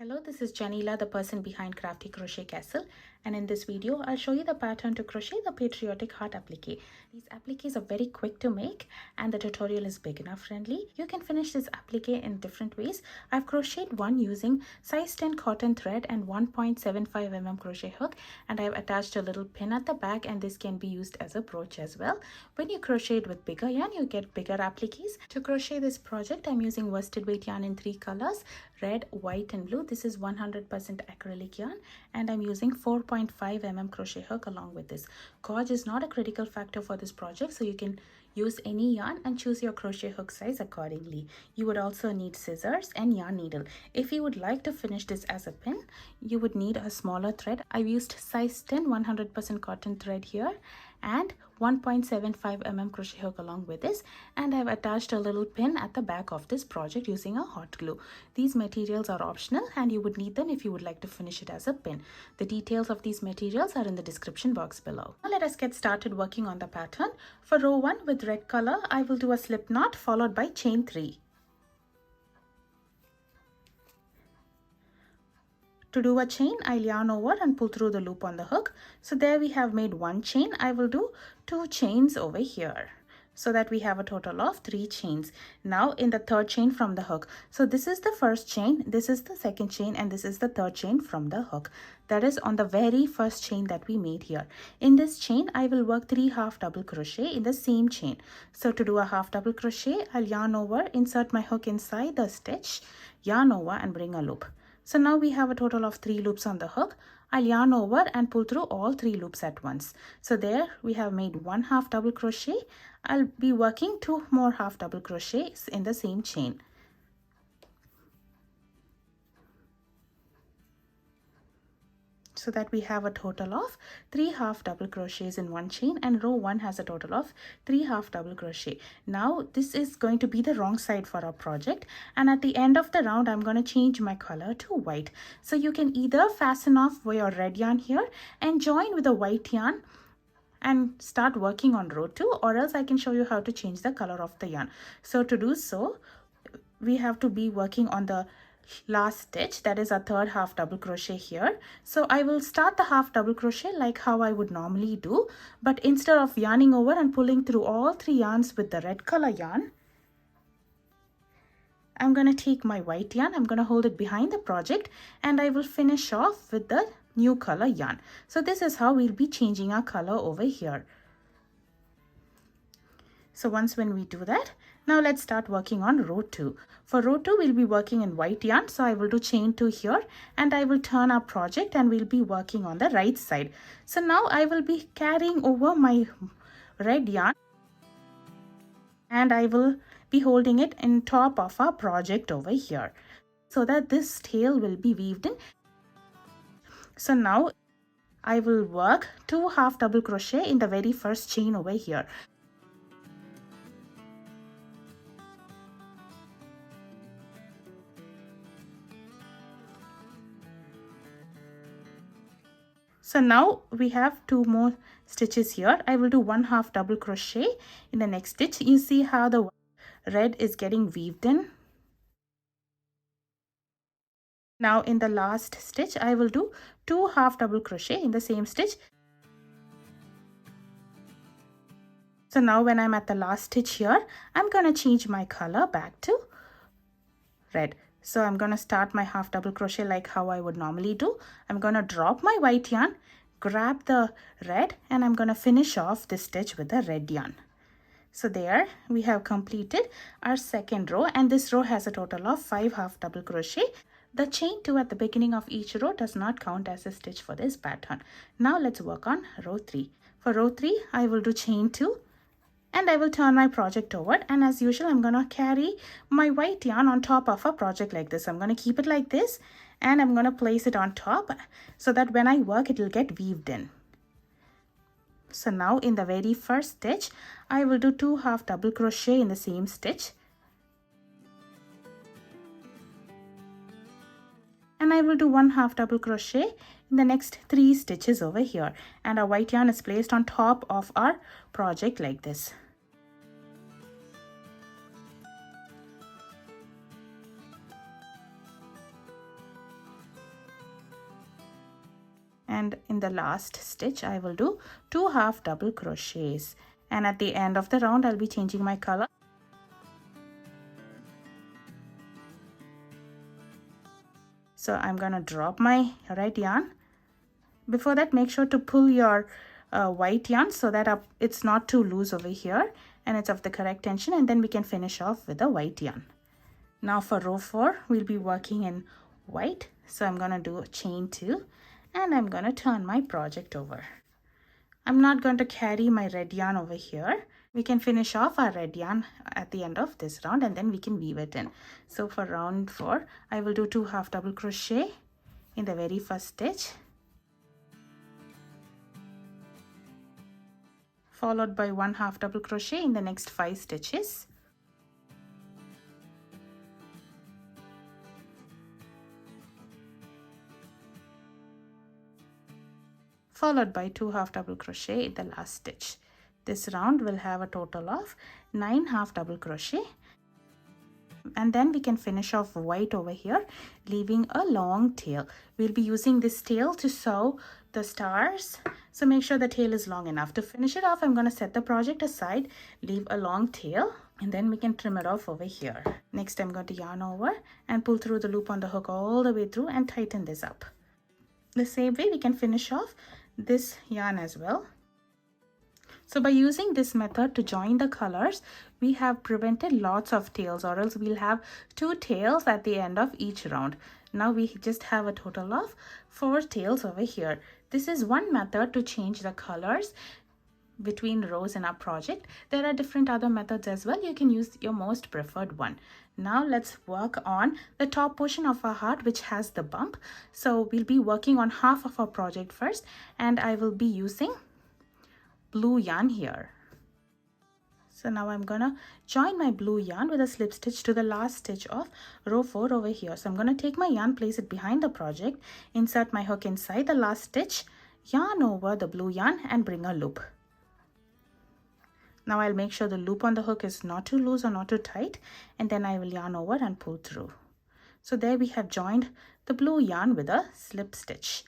Hello, this is Janila, the person behind Crafty Crochet Castle, and in this video I'll show you the pattern to crochet the Patriotic heart applique. These appliques are very quick to make and the tutorial is beginner friendly. You can finish this applique in different ways. I've crocheted one using size 10 cotton thread and 1.75 mm crochet hook, and I've attached a little pin at the back, and this can be used as a brooch as well. When you crochet it with bigger yarn, you get bigger appliques. To crochet this project, I'm using worsted weight yarn in 3 colors: red, white and blue. This is 100% acrylic yarn, and I'm using 4.5 mm crochet hook along with this. Gauge is not a critical factor for this project, so you can use any yarn and choose your crochet hook size accordingly. You would also need scissors and yarn needle. If you would like to finish this as a pin, you would need a smaller thread. I've used size 10 100% cotton thread here and 1.75 mm crochet hook along with this, and I've attached a little pin at the back of this project using a hot glue. These materials are optional and you would need them if you would like to finish it as a pin. The details of these materials are in the description box below. Now let us get started working on the pattern. For row 1 with red color, I will do a slip knot followed by chain 3. To do a chain, I'll yarn over and pull through the loop on the hook. So there we have made one chain. I will do 2 chains over here, so that we have a total of 3 chains. Now in the third chain from the hook. So this is the first chain, this is the second chain, and this is the third chain from the hook. That is on the very first chain that we made here. In this chain, I will work 3 half double crochet in the same chain. So to do a half double crochet, I'll yarn over, insert my hook inside the stitch, yarn over and bring a loop. So now we have a total of 3 loops on the hook. I'll yarn over and pull through all 3 loops at once. So there we have made 1 half double crochet. I'll be working 2 more half double crochets in the same chain. So that we have a total of 3 half double crochets in one chain, and row 1 has a total of 3 half double crochet. Now this is going to be the wrong side for our project, and at the end of the round I'm going to change my color to white. So you can either fasten off your red yarn here and join with a white yarn and start working on row 2, or else I can show you how to change the color of the yarn. So to do so, we have to be working on the last stitch, that is a third half double crochet here. So I will start the half double crochet like how I would normally do, but instead of yarning over and pulling through all 3 yarns with the red color yarn, I'm going to take my white yarn, I'm going to hold it behind the project, and I will finish off with the new color yarn. So this is how we'll be changing our color over here. So once when we do that, now let's start working on row 2. For row 2, we'll be working in white yarn. So I will do chain 2 here, and I will turn our project and we'll be working on the right side. So now I will be carrying over my red yarn and I will be holding it in top of our project over here, so that this tail will be weaved in. So now I will work 2 half double crochet in the very first chain over here. So now we have 2 more stitches here. I will do 1 half double crochet in the next stitch. You see how the red is getting weaved in. Now in the last stitch, I will do 2 half double crochet in the same stitch. So now when I'm at the last stitch here, I'm going to change my color back to red. So I'm going to start my half double crochet like how I would normally do. I'm going to drop my white yarn, grab the red, and I'm going to finish off this stitch with the red yarn. So there we have completed our second row, and this row has a total of 5 half double crochet. The chain 2 at the beginning of each row does not count as a stitch for this pattern. Now let's work on row 3. For row 3, I will do chain 2. And I will turn my project over, and as usual I'm going to carry my white yarn on top of a project like this. I'm going to keep it like this, and I'm going to place it on top so that when I work it will get weaved in. So now in the very first stitch, I will do 2 half double crochet in the same stitch, and I will do 1 half double crochet in the next 3 stitches over here, and our white yarn is placed on top of our project like this. And in the last stitch I will do 2 half double crochets, and at the end of the round I'll be changing my color. So I'm gonna drop my red yarn. Before that, make sure to pull your white yarn so that it's not too loose over here and it's of the correct tension, and then we can finish off with the white yarn. Now for row 4 we'll be working in white, so I'm gonna do a chain 2 and I'm gonna turn my project over. I'm not going to carry my red yarn over here. We can finish off our red yarn at the end of this round and then we can weave it in. So for round 4 I will do 2 half double crochet in the very first stitch, followed by 1 half double crochet in the next 5 stitches. Followed by 2 half double crochet in the last stitch. This round will have a total of 9 half double crochet, and then we can finish off white over here, leaving a long tail. We'll be using this tail to sew the stars, so make sure the tail is long enough. To finish it off, I'm going to set the project aside, leave a long tail, and then we can trim it off over here. Next, I'm going to yarn over and pull through the loop on the hook all the way through and tighten this up. The same way we can finish off this yarn as well. So by using this method to join the colors, we have prevented lots of tails, or else we'll have 2 tails at the end of each round. Now we just have a total of 4 tails over here. This is one method to change the colors between rows in our project. There are different other methods as well. You can use your most preferred one. Now let's work on the top portion of our heart, which has the bump. So we'll be working on half of our project first, and I will be using blue yarn here. So now I'm gonna join my blue yarn with a slip stitch to the last stitch of row 4 over here. So I'm gonna take my yarn, place it behind the project, insert my hook inside the last stitch, yarn over the blue yarn and bring a loop. Now I'll make sure the loop on the hook is not too loose or not too tight, and then I will yarn over and pull through. So there we have joined the blue yarn with a slip stitch.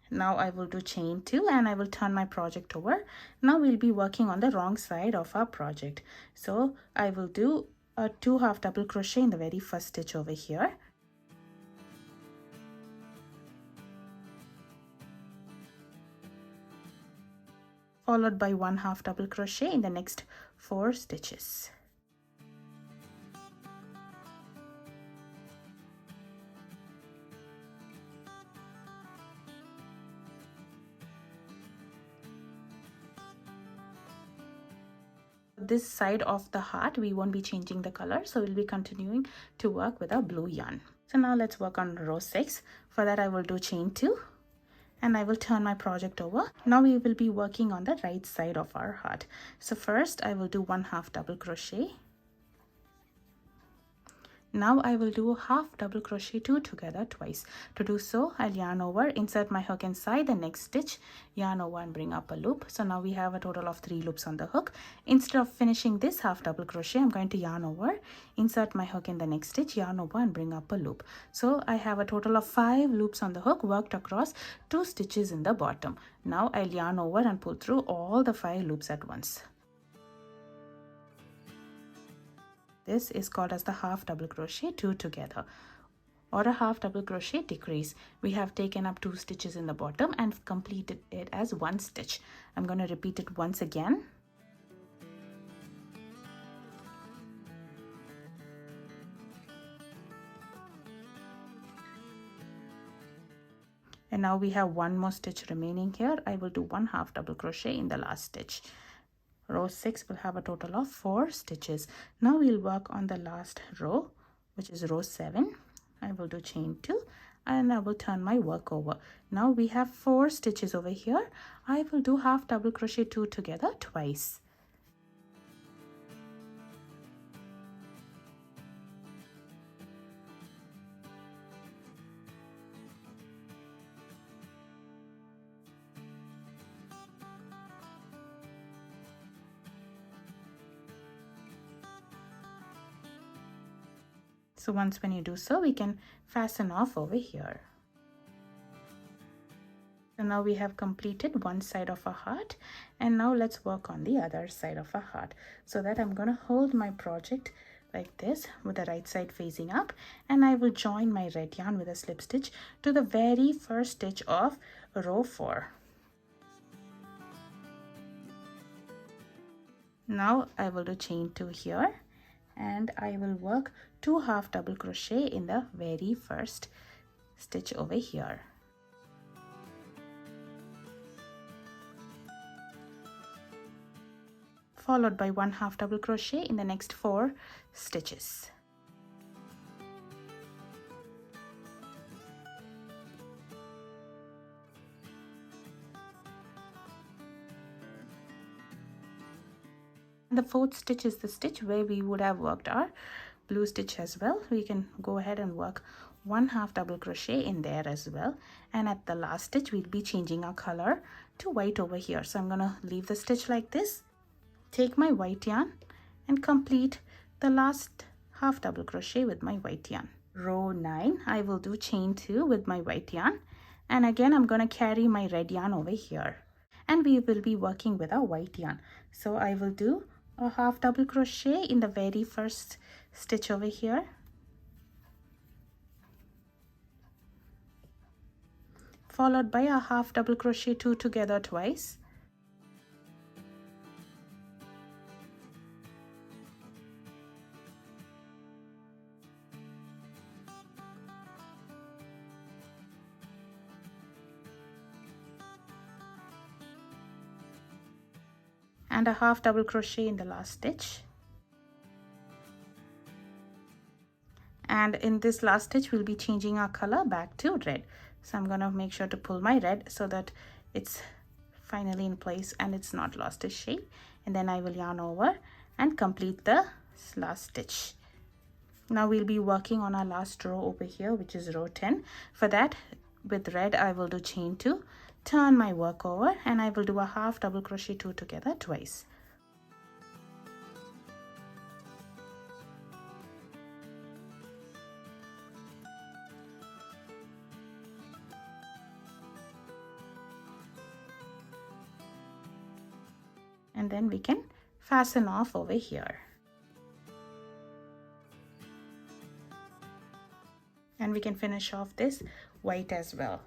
Now I will do chain 2 and I will turn my project over. Now we'll be working on the wrong side of our project. So I will do a 2 half double crochet in the very first stitch over here. Followed by 1 half double crochet in the next 4 stitches. This side of the heart we won't be changing the color, so we'll be continuing to work with our blue yarn. So now let's work on row 6. For that I will do chain 2 and I will turn my project over. Now we will be working on the right side of our heart. So first I will do 1 half double crochet. Now I will do half double crochet 2 together twice. To do so, I'll yarn over, insert my hook inside the next stitch, yarn over and bring up a loop. So now we have a total of 3 loops on the hook. Instead of finishing this half double crochet, I'm going to yarn over, insert my hook in the next stitch, yarn over and bring up a loop. So I have a total of 5 loops on the hook worked across 2 stitches in the bottom. Now I'll yarn over and pull through all the 5 loops at once. This is called as the half double crochet 2 together, or a half double crochet decrease. We have taken up 2 stitches in the bottom and completed it as 1 stitch. I'm going to repeat it once again. And now we have 1 more stitch remaining here. I will do 1 half double crochet in the last stitch. Row 6 will have a total of 4 stitches. Now we'll work on the last row, which is row 7. I will do chain 2 and I will turn my work over. Now we have 4 stitches over here. I will do half double crochet 2 together twice. So once when you do so, we can fasten off over here. So now we have completed one side of a heart, and now let's work on the other side of a heart. So that I'm going to hold my project like this with the right side facing up, and I will join my red yarn with a slip stitch to the very first stitch of row 4. Now I will do chain 2 here, and I will work 2 half double crochet in the very first stitch over here. Followed by 1 half double crochet in the next 4 stitches. The 4th stitch is the stitch where we would have worked our blue stitch as well. We can go ahead and work 1 half double crochet in there as well, and at the last stitch we'll be changing our color to white over here. So I'm gonna leave the stitch like this, take my white yarn and complete the last half double crochet with my white yarn. Row 9, I will do chain 2 with my white yarn, and again I'm going to carry my red yarn over here, and we will be working with our white yarn. So I will do a half double crochet in the very first stitch over here, followed by a half double crochet 2 together twice, and a half double crochet in the last stitch. And in this last stitch we'll be changing our color back to red. So I'm going to make sure to pull my red so that it's finally in place and it's not lost its shape, and then I will yarn over and complete the last stitch. Now we'll be working on our last row over here, which is row 10. For that, with red I will do chain 2, turn my work over, and I will do a half double crochet 2 together twice. And then we can fasten off over here. And we can finish off this white as well.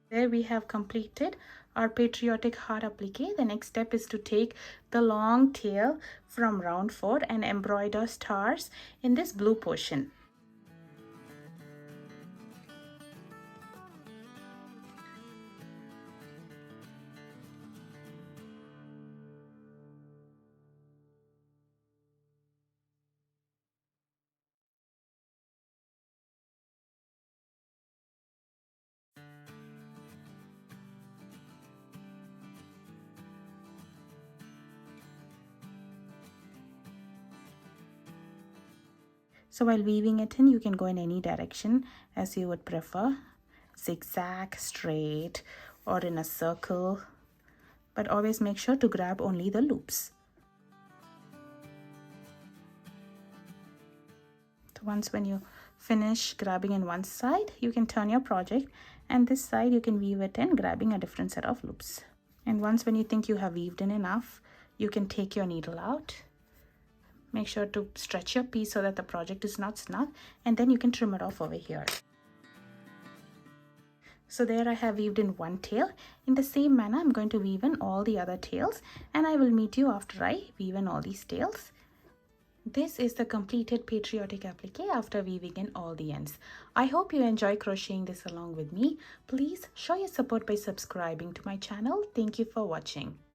There we have completed our Patriotic heart applique. The next step is to take the long tail from round 4 and embroider stars in this blue portion. So while weaving it in, you can go in any direction as you would prefer, zigzag, straight, or in a circle, but always make sure to grab only the loops. So once when you finish grabbing in one side, you can turn your project, and this side you can weave it in, grabbing a different set of loops. And once when you think you have weaved in enough, you can take your needle out. Make sure to stretch your piece so that the project is not snug, and then you can trim it off over here. So there I have weaved in one tail. In the same manner, I'm going to weave in all the other tails, and I will meet you after I weave in all these tails. This is the completed Patriotic applique after weaving in all the ends. I hope you enjoy crocheting this along with me. Please show your support by subscribing to my channel. Thank you for watching.